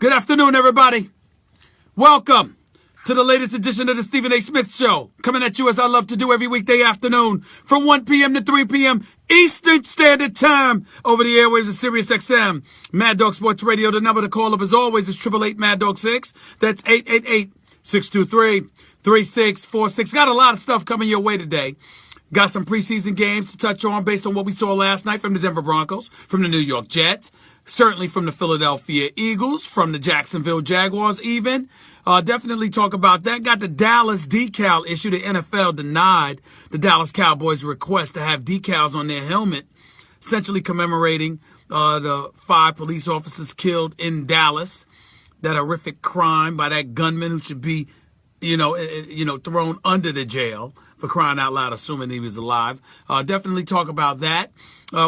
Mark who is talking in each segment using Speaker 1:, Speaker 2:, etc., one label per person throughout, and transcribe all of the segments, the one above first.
Speaker 1: Good afternoon, everybody. Welcome to the latest edition of the Stephen A. Smith Show. Coming at you as I love to do every weekday afternoon from 1 p.m. to 3 p.m. Eastern Standard Time over the airwaves of Sirius XM. Mad Dog Sports Radio. The number to call up as always is 888 Mad Dog 6. That's 888-623-3646. Got a lot of stuff coming your way today. Got some preseason games to touch on based on what we saw last night from the Denver Broncos, from the New York Jets, certainly from the Philadelphia Eagles, from the Jacksonville Jaguars even. Definitely talk about that. Got the Dallas decal issue. The NFL denied the Dallas Cowboys' request to have decals on their helmet, essentially commemorating the 5 police officers killed in Dallas. That horrific crime by that gunman who should be, thrown under the jail for crying out loud, assuming he was alive. Definitely talk about that.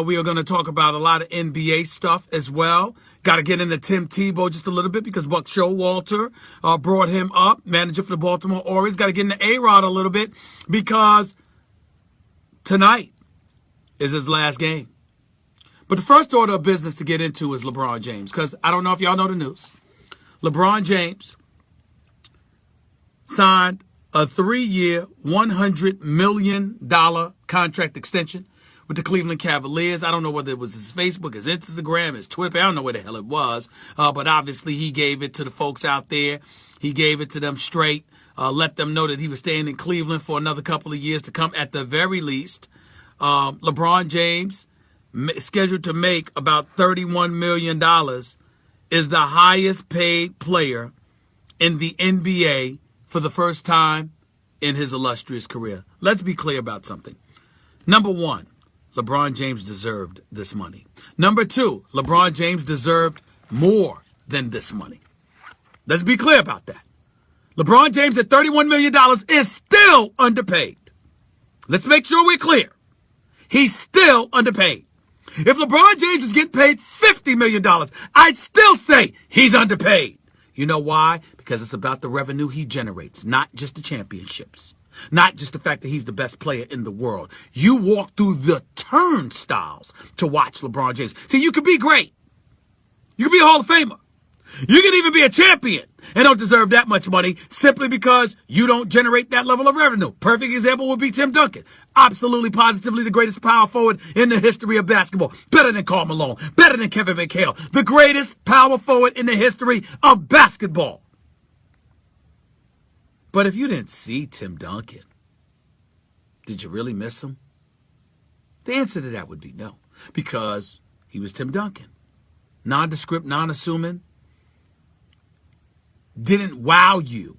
Speaker 1: We are going to talk about a lot of NBA stuff as well. Got to get into Tim Tebow just a little bit because Buck Showalter brought him up, manager for the Baltimore Orioles. Got to get into A-Rod a little bit because tonight is his last game. But the first order of business to get into is LeBron James, because I don't know if y'all know the news. LeBron James signed a 3-year, $100 million contract extension with the Cleveland Cavaliers. I don't know whether it was his Facebook, his Instagram, his Twitter. I don't know where the hell it was. But obviously he gave it to the folks out there. He gave it to them straight. Let them know that he was staying in Cleveland for another couple of years to come at the very least. LeBron James, scheduled to make about $31 million, is the highest paid player in the NBA for the first time in his illustrious career. Let's be clear about something. Number one, LeBron James deserved this money. Number two, LeBron James deserved more than this money. Let's be clear about that. LeBron James at $31 million is still underpaid. Let's make sure we're clear. He's still underpaid. If LeBron James was getting paid $50 million, I'd still say he's underpaid. You know why? Because it's about the revenue he generates, not just the championships, not just the fact that he's the best player in the world. You walk through the turnstiles to watch LeBron James. See, you could be great. You could be a Hall of Famer. You can even be a champion and don't deserve that much money simply because you don't generate that level of revenue. Perfect example would be Tim Duncan. Absolutely, positively the greatest power forward in the history of basketball. Better than Karl Malone. Better than Kevin McHale. The greatest power forward in the history of basketball. But if you didn't see Tim Duncan, did you really miss him? The answer to that would be no, because he was Tim Duncan. Nondescript, non-assuming. Didn't wow you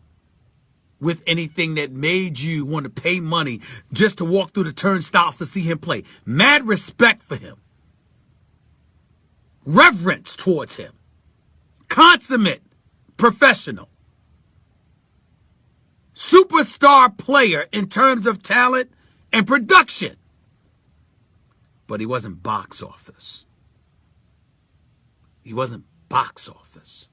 Speaker 1: with anything that made you want to pay money just to walk through the turnstiles to see him play. Mad respect for him. Reverence towards him. Consummate professional. Superstar player in terms of talent and production. But he wasn't box office. He wasn't box office.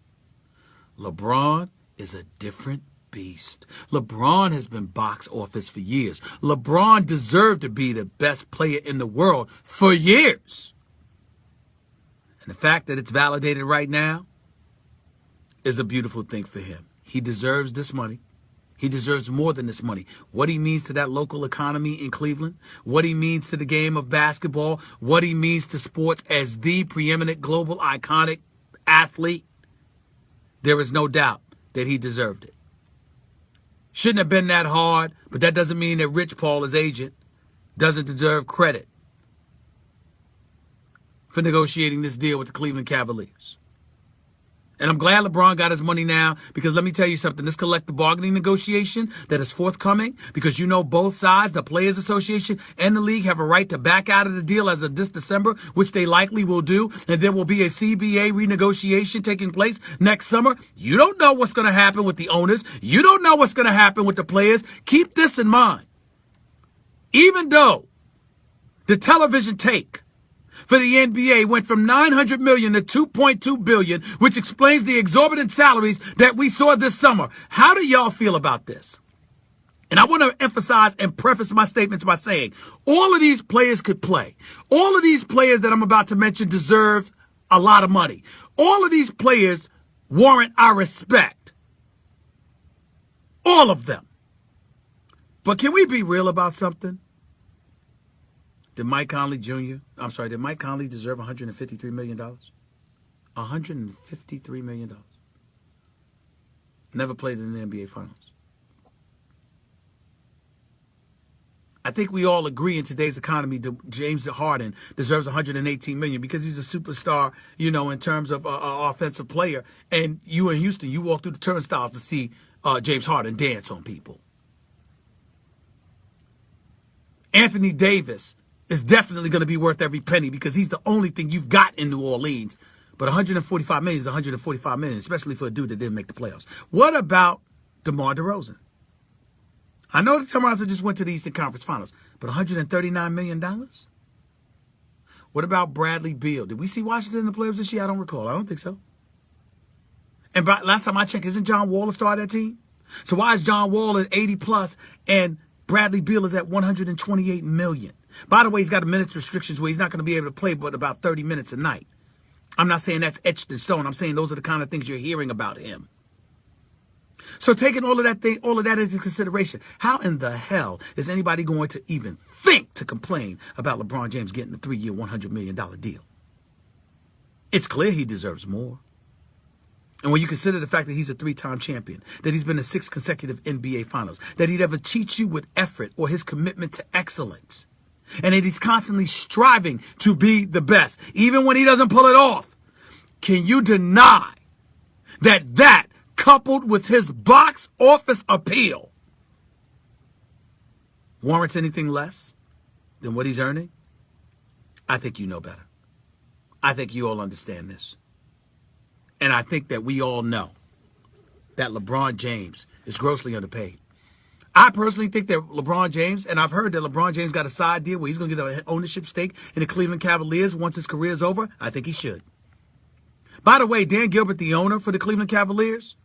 Speaker 1: LeBron is a different beast. LeBron has been box office for years. LeBron deserved to be the best player in the world for years. And the fact that it's validated right now is a beautiful thing for him. He deserves this money. He deserves more than this money. What he means to that local economy in Cleveland, what he means to the game of basketball, what he means to sports as the preeminent global iconic athlete, there is no doubt that he deserved it. Shouldn't have been that hard, but that doesn't mean that Rich Paul, his agent, doesn't deserve credit for negotiating this deal with the Cleveland Cavaliers. And I'm glad LeBron got his money now, because let me tell you something. This collective bargaining negotiation that is forthcoming, because you know both sides, the Players Association and the league, have a right to back out of the deal as of this December, which they likely will do. And there will be a CBA renegotiation taking place next summer. You don't know what's going to happen with the owners. You don't know what's going to happen with the players. Keep this in mind. Even though the television take for the NBA went from $900 million to $2.2 billion, which explains the exorbitant salaries that we saw this summer. How do y'all feel about this? And I want to emphasize and preface my statements by saying all of these players could play. All of these players that I'm about to mention deserve a lot of money. All of these players warrant our respect. All of them. But can we be real about something? Did Mike Conley deserve $153 million? $153 million. Never played in the NBA Finals. I think we all agree in today's economy, James Harden deserves $118 million because he's a superstar, in terms of offensive player. And you in Houston, you walk through the turnstiles to see James Harden dance on people. Anthony Davis is definitely going to be worth every penny because he's the only thing you've got in New Orleans. But $145 million is $145 million, especially for a dude that didn't make the playoffs. What about DeMar DeRozan? I know the Toronto just went to the Eastern Conference Finals, but $139 million? What about Bradley Beal? Did we see Washington in the playoffs this year? I don't recall. I don't think so. And last time I checked, isn't John Wall a star of that team? So why is John Wall at 80 plus and Bradley Beal is at $128 million? By the way, he's got minutes restrictions where he's not going to be able to play but about 30 minutes a night. I'm not saying that's etched in stone. I'm saying those are the kind of things you're hearing about him. So taking all of that into consideration, how in the hell is anybody going to even think to complain about LeBron James getting a 3-year, $100 million deal? It's clear he deserves more. And when you consider the fact that he's a 3-time champion, that he's been to 6 consecutive NBA Finals, that he'd ever cheat you with effort or his commitment to excellence, and that he's constantly striving to be the best, even when he doesn't pull it off, can you deny that coupled with his box office appeal warrants anything less than what he's earning? I think you know better. I think you all understand this. And I think that we all know that LeBron James is grossly underpaid. I personally think that LeBron James, and I've heard that LeBron James got a side deal where he's going to get an ownership stake in the Cleveland Cavaliers once his career is over. I think he should. By the way, Dan Gilbert, the owner for the Cleveland Cavaliers,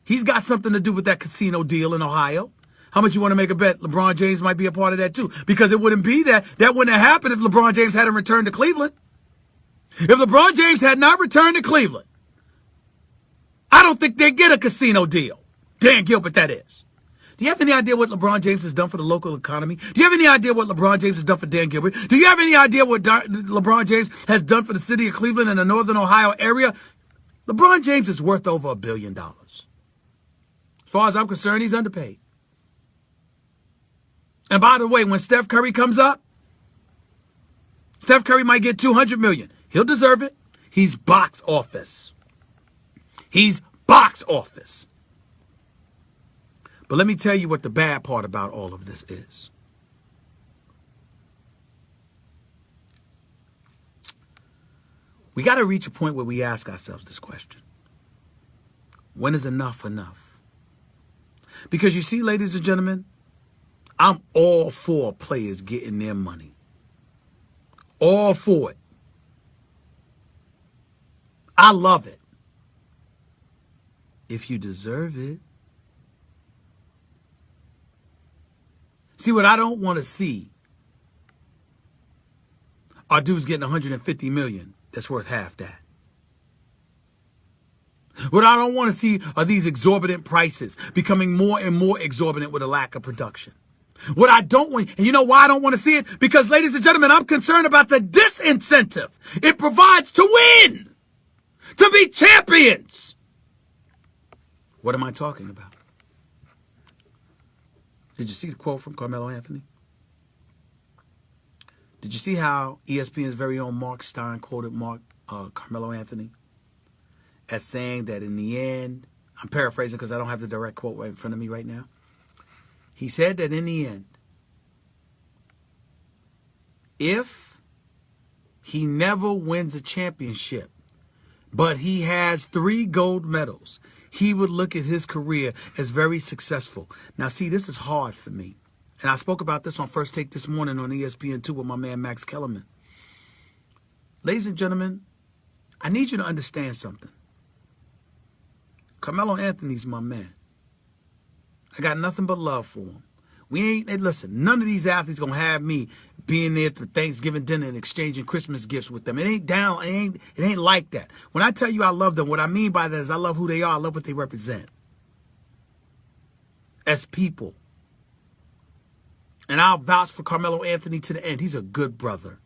Speaker 1: he's got something to do with that casino deal in Ohio. How much you want to make a bet LeBron James might be a part of that too? Because it wouldn't be that wouldn't have happened if LeBron James hadn't returned to Cleveland. If LeBron James had not returned to Cleveland, I don't think they'd get a casino deal. Dan Gilbert, that is. Do you have any idea what LeBron James has done for the local economy? Do you have any idea what LeBron James has done for Dan Gilbert? Do you have any idea what LeBron James has done for the city of Cleveland and the northern Ohio area? LeBron James is worth over $1 billion. As far as I'm concerned, he's underpaid. And by the way, when Steph Curry comes up, Steph Curry might get $200 million. He'll deserve it. He's box office. He's box office. But let me tell you what the bad part about all of this is. We got to reach a point where we ask ourselves this question. When is enough enough? Because you see, ladies and gentlemen, I'm all for players getting their money. All for it. I love it. If you deserve it. See, what I don't want to see are dudes getting $150 million that's worth half that. What I don't want to see are these exorbitant prices becoming more and more exorbitant with a lack of production. What I don't want, and you know why I don't want to see it? Because, ladies and gentlemen, I'm concerned about the disincentive it provides to win, to be champions. What am I talking about? Did you see the quote from Carmelo Anthony? Did you see how ESPN's very own Mark Stein quoted Carmelo Anthony as saying that in the end, I'm paraphrasing because I don't have the direct quote right in front of me right now. He said that in the end, if he never wins a championship, but he has 3 gold medals, he would look at his career as very successful. Now, see, this is hard for me. And I spoke about this on First Take this morning on ESPN2 with my man Max Kellerman. Ladies and gentlemen, I need you to understand something. Carmelo Anthony's my man. I got nothing but love for him. Listen, none of these athletes gonna have me being there for Thanksgiving dinner and exchanging Christmas gifts with them. It ain't like that. When I tell you I love them, what I mean by that is I love who they are, I love what they represent as people. And I'll vouch for Carmelo Anthony to the end. He's a good brother.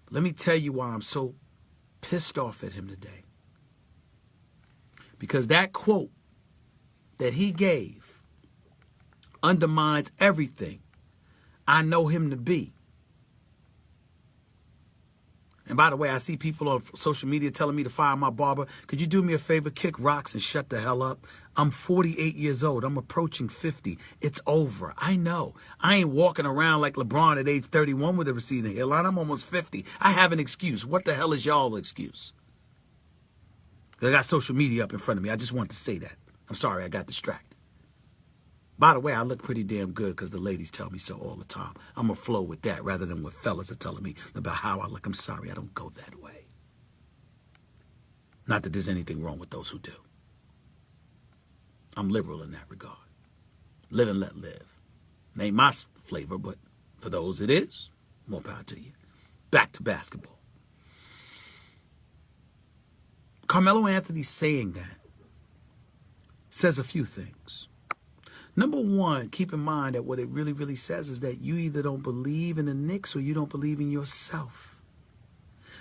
Speaker 1: But let me tell you why I'm so pissed off at him today. Because that quote that he gave undermines everything I know him to be. And by the way, I see people on social media telling me to fire my barber. Could you do me a favor? Kick rocks and shut the hell up. I'm 48 years old. I'm approaching 50. It's over. I know. I ain't walking around like Lebron at age 31 with a receding hairline. I'm almost 50. I have an excuse. What the hell is y'all excuse? I got social media up in front of me. I just wanted to say that. I'm sorry I got distracted. By the way, I look pretty damn good because the ladies tell me so all the time. I'm going to flow with that rather than what fellas are telling me about how I look. I'm sorry, I don't go that way. Not that there's anything wrong with those who do. I'm liberal in that regard. Live and let live. It ain't my flavor, but for those it is, more power to you. Back to basketball. Carmelo Anthony saying that says a few things. Number one, keep in mind that what it really, really says is that you either don't believe in the Knicks or you don't believe in yourself.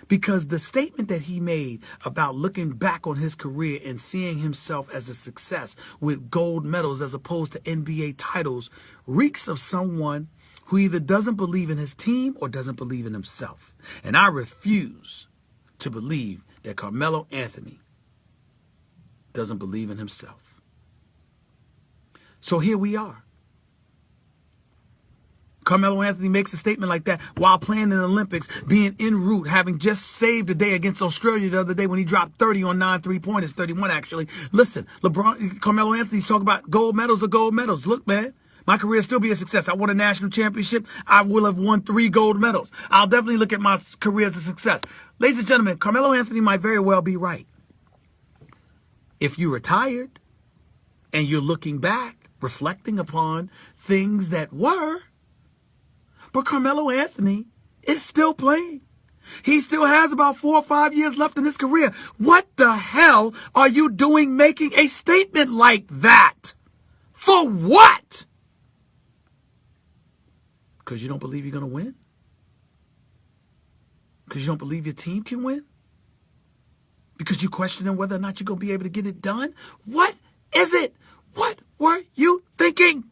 Speaker 1: Because the statement that he made about looking back on his career and seeing himself as a success with gold medals as opposed to NBA titles reeks of someone who either doesn't believe in his team or doesn't believe in himself. And I refuse to believe that Carmelo Anthony doesn't believe in himself. So here we are. Carmelo Anthony makes a statement like that while playing in the Olympics, being en route, having just saved the day against Australia the other day when he dropped 30 on 9 3-pointers, 31 actually. Listen, Carmelo Anthony's talking about gold medals are gold medals. Look, man, my career will still be a success. I won a national championship. I will have won 3 gold medals. I'll definitely look at my career as a success. Ladies and gentlemen, Carmelo Anthony might very well be right. If you're retired and you're looking back, reflecting upon things that were, but Carmelo Anthony is still playing. He still has about 4 or 5 years left in his career. What the hell are you doing making a statement like that? For what? Because you don't believe you're going to win? Because you don't believe your team can win? Because you're questioning whether or not you're going to be able to get it done? What is it? What were you thinking?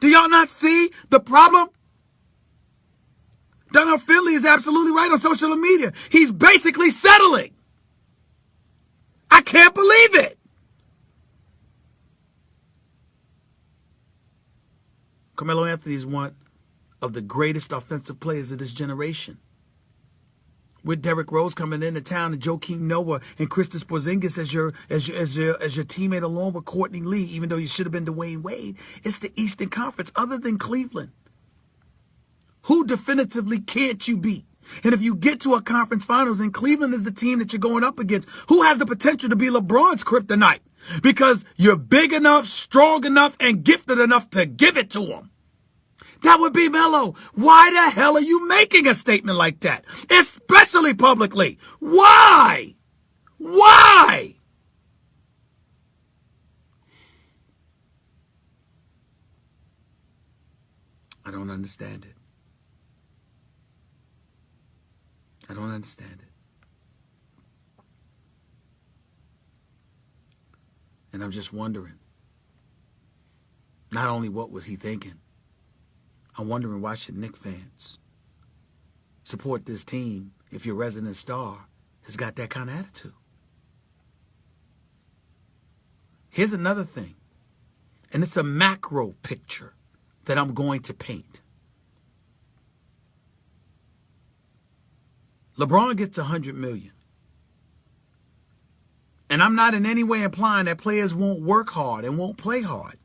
Speaker 1: Do y'all not see the problem? Donald Finley is absolutely right on social media. He's basically settling. I can't believe it. Carmelo Anthony is one of the greatest offensive players of this generation. With Derrick Rose coming into town and Joakim Noah and Kristaps Porzingis as your teammate along with Courtney Lee, even though you should have been Dwayne Wade, it's the Eastern Conference other than Cleveland. Who definitively can't you beat? And if you get to a conference finals and Cleveland is the team that you're going up against, who has the potential to be LeBron's kryptonite? Because you're big enough, strong enough, and gifted enough to give it to him. That would be Melo. Why the hell are you making a statement like that? Especially publicly. Why? Why? I don't understand it. I don't understand it. And I'm just wondering, not only what was he thinking, I'm wondering why should Knicks fans support this team if your resident star has got that kind of attitude? Here's another thing, and it's a macro picture that I'm going to paint. LeBron gets $100 million. And I'm not in any way implying that players won't work hard and won't play hard.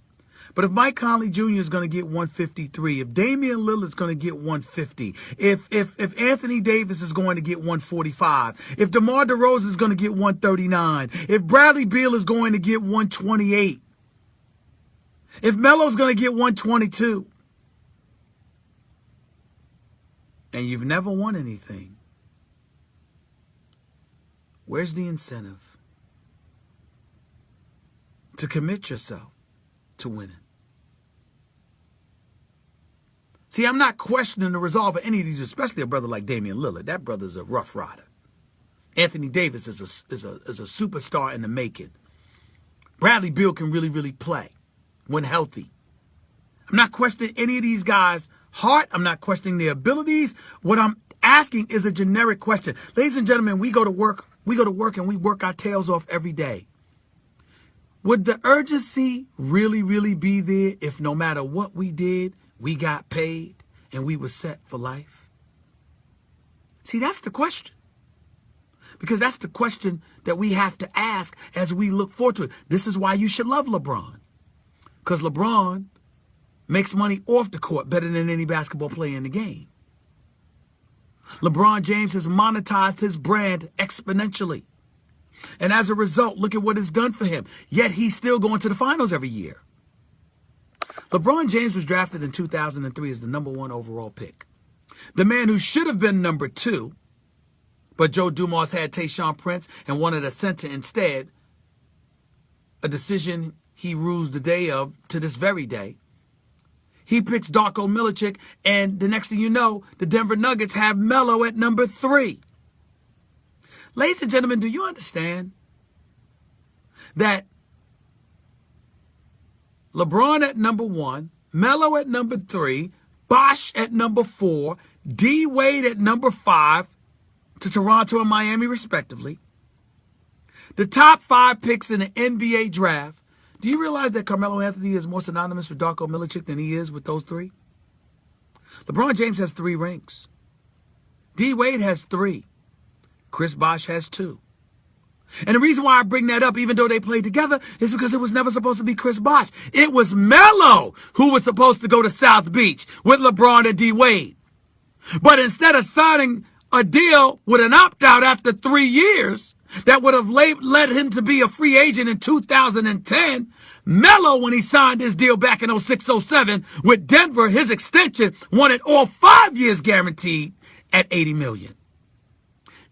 Speaker 1: But if Mike Conley Jr. is going to get 153, if Damian Lillard's going to get 150, if Anthony Davis is going to get 145, if DeMar DeRozan is going to get 139, if Bradley Beal is going to get 128, If Melo's going to get 122 and you've never won anything, where's the incentive to commit yourself to winning? See, I'm not questioning the resolve of any of these, especially a brother like Damian Lillard. That brother's a rough rider. Anthony Davis is a superstar in the making. Bradley Beal can really, really play when healthy. I'm not questioning any of these guys' heart. I'm not questioning their abilities. What I'm asking is a generic question. Ladies and gentlemen, we go to work and we work our tails off every day. Would the urgency really, really be there if no matter what we did, we got paid and we were set for life? See, that's the question. Because that's the question that we have to ask as we look forward to it. This is why you should love LeBron. Because LeBron makes money off the court better than any basketball player in the game. LeBron James has monetized his brand exponentially. And as a result, look at what it's done for him. Yet he's still going to the finals every year. LeBron James was drafted in 2003 as the #1 overall pick. The man who should have been #2, but Joe Dumars had Tayshaun Prince and wanted a center instead, a decision he rues the day of to this very day. He picks Darko Milicic, and the next thing you know, the Denver Nuggets have Melo at #3. Ladies and gentlemen, do you understand that LeBron at #1, Melo at #3, Bosh at #4, D Wade at #5 to Toronto and Miami respectively, the top 5 picks in the NBA draft? Do you realize that Carmelo Anthony is more synonymous with Darko Milicic than he is with those 3? LeBron James has 3 rings. D Wade has 3. Chris Bosh has 2. And the reason why I bring that up, even though they played together, is because it was never supposed to be Chris Bosh. It was Melo who was supposed to go to South Beach with LeBron and D Wade. But instead of signing a deal with an opt-out after 3 years that would have led him to be a free agent in 2010, Melo, when he signed his deal back in 06-07 with Denver, his extension wanted all 5 years guaranteed at $80 million.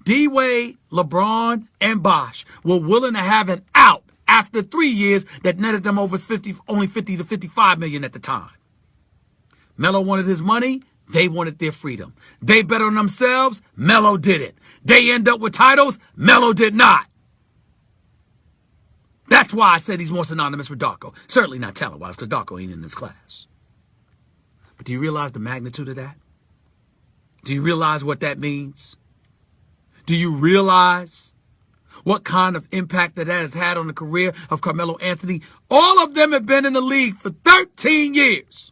Speaker 1: D Wade, LeBron, and Bosh were willing to have an out after 3 years that netted them over only 50 to 55 million at the time. Melo wanted his money. They wanted their freedom. They bet on themselves. Melo didn't. They end up with titles. Melo did not. That's why I said he's more synonymous with Darko. Certainly not talent-wise, because Darko ain't in this class. But do you realize the magnitude of that? Do you realize what that means? Do you realize what kind of impact that has had on the career of Carmelo Anthony? All of them have been in the league for 13 years.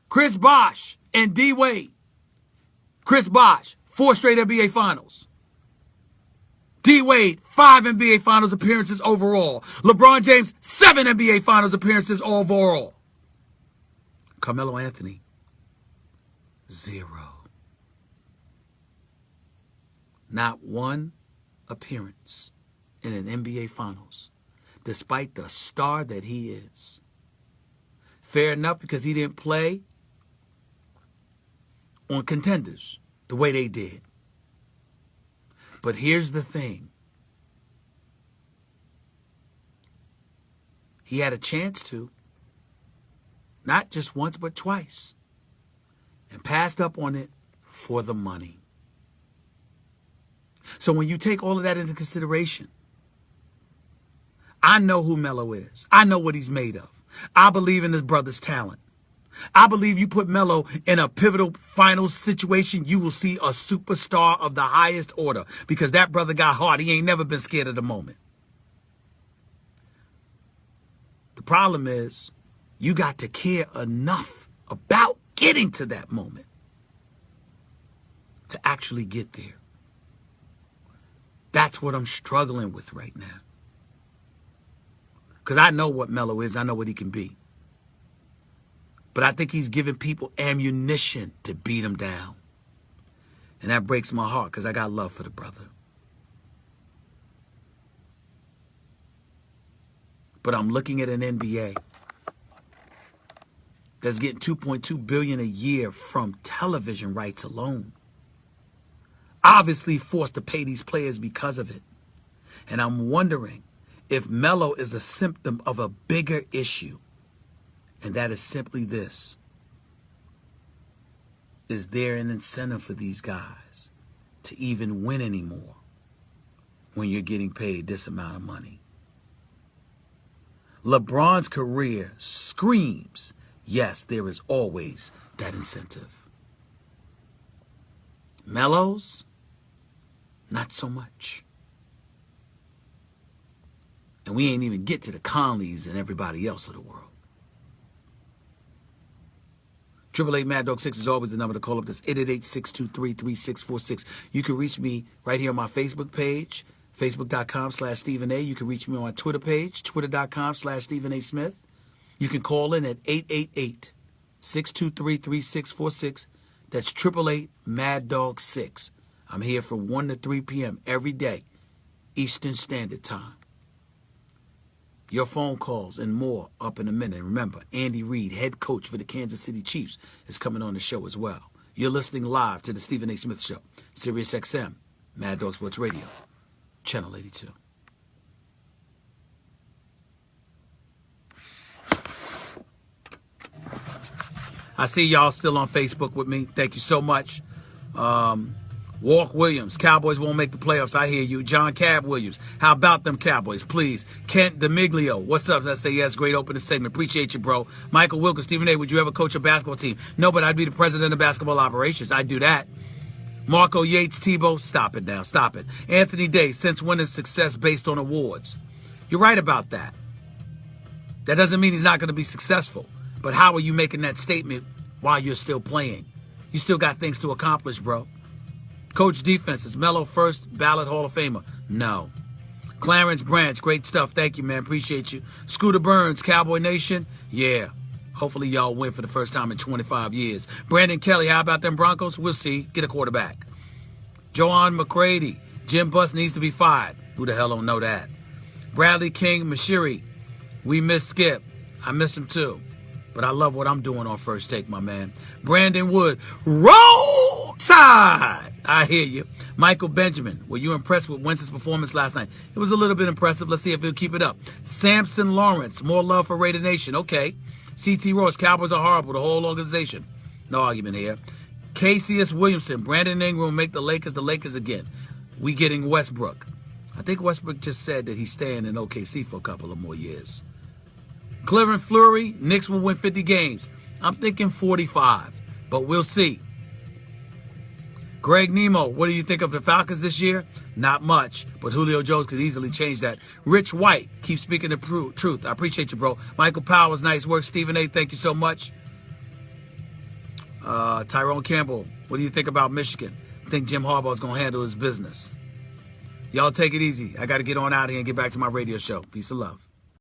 Speaker 1: Chris Bosh and D Wade. Chris Bosh, 4 straight NBA Finals. D Wade, 5 NBA Finals appearances overall. LeBron James, 7 NBA Finals appearances overall. Carmelo Anthony, 0. Not 1 appearance in an NBA Finals, despite the star that he is. Fair enough, because he didn't play on contenders the way they did. But here's the thing. He had a chance to, not just once but twice, and passed up on it for the money. So when you take all of that into consideration, I know who Melo is. I know what he's made of. I believe in his brother's talent. I believe you put Melo in a pivotal finals situation, you will see a superstar of the highest order, because that brother got heart. He ain't never been scared of the moment. The problem is you got to care enough about getting to that moment to actually get there. That's what I'm struggling with right now. Because I know what Melo is. I know what he can be. But I think he's giving people ammunition to beat him down. And that breaks my heart, because I got love for the brother. But I'm looking at an NBA that's getting $2.2 billion a year from television rights alone. Obviously forced to pay these players because of it. And I'm wondering if Melo is a symptom of a bigger issue. And that is simply this. Is there an incentive for these guys to even win anymore when you're getting paid this amount of money? LeBron's career screams, yes, there is always that incentive. Melo's, not so much. And we ain't even get to the Conleys and everybody else of the world. 888 Mad Dog 6 is always the number to call up. That's 888-623-3646. You can reach me right here on my Facebook page, facebook.com/Stephen A. You can reach me on my Twitter page, twitter.com/Stephen A. Smith. You can call in at 888-623-3646. That's 888 Mad Dog 6. I'm here from 1 to 3 p.m. every day, Eastern Standard Time. Your phone calls and more up in a minute. Remember, Andy Reid, head coach for the Kansas City Chiefs, is coming on the show as well. You're listening live to the Stephen A. Smith Show, Sirius XM, Mad Dog Sports Radio, Channel 82. I see y'all still on Facebook with me. Thank you so much. Walk Williams, Cowboys won't make the playoffs. I hear you. John Cab Williams, how about them Cowboys, please? Kent D'Amiglio, what's up? I say yes, great opening segment. Appreciate you, bro. Michael Wilkins, Stephen A., would you ever coach a basketball team? No, but I'd be the president of basketball operations. I'd do that. Marco Yates, Tebow, stop it now, stop it. Anthony Day, since when is success based on awards? You're right about that. That doesn't mean he's not going to be successful. But how are you making that statement while you're still playing? You still got things to accomplish, bro. Coach defense, is Melo first ballot Hall of Famer? No. Clarence Branch, great stuff. Thank you, man. Appreciate you. Scooter Burns, Cowboy Nation? Yeah. Hopefully y'all win for the first time in 25 years. Brandon Kelly, how about them Broncos? We'll see. Get a quarterback. Joanne McCready, Jim Buss needs to be fired. Who the hell don't know that? Bradley King, Mashiri, we miss Skip. I miss him too. But I love what I'm doing on First Take, my man. Brandon Wood, roll tide. I hear you. Michael Benjamin, were you impressed with Wentz's performance last night? It was a little bit impressive. Let's see if he'll keep it up. Samson Lawrence, more love for Raider Nation. Okay. CT Ross, Cowboys are horrible. The whole organization. No argument here. KCS Williamson, Brandon Ingram will make the Lakers again. We getting Westbrook. I think Westbrook just said that he's staying in OKC for a couple of more years. Cleveland Fleury, Knicks will win 50 games. I'm thinking 45, but we'll see. Greg Nemo, what do you think of the Falcons this year? Not much, but Julio Jones could easily change that. Rich White, keep speaking the truth. I appreciate you, bro. Michael Powers, nice work. Stephen A., thank you so much. Tyrone Campbell, what do you think about Michigan? I think Jim Harbaugh's going to handle his business. Y'all take it easy. I got to get on out here and get back to my radio show. Peace and love.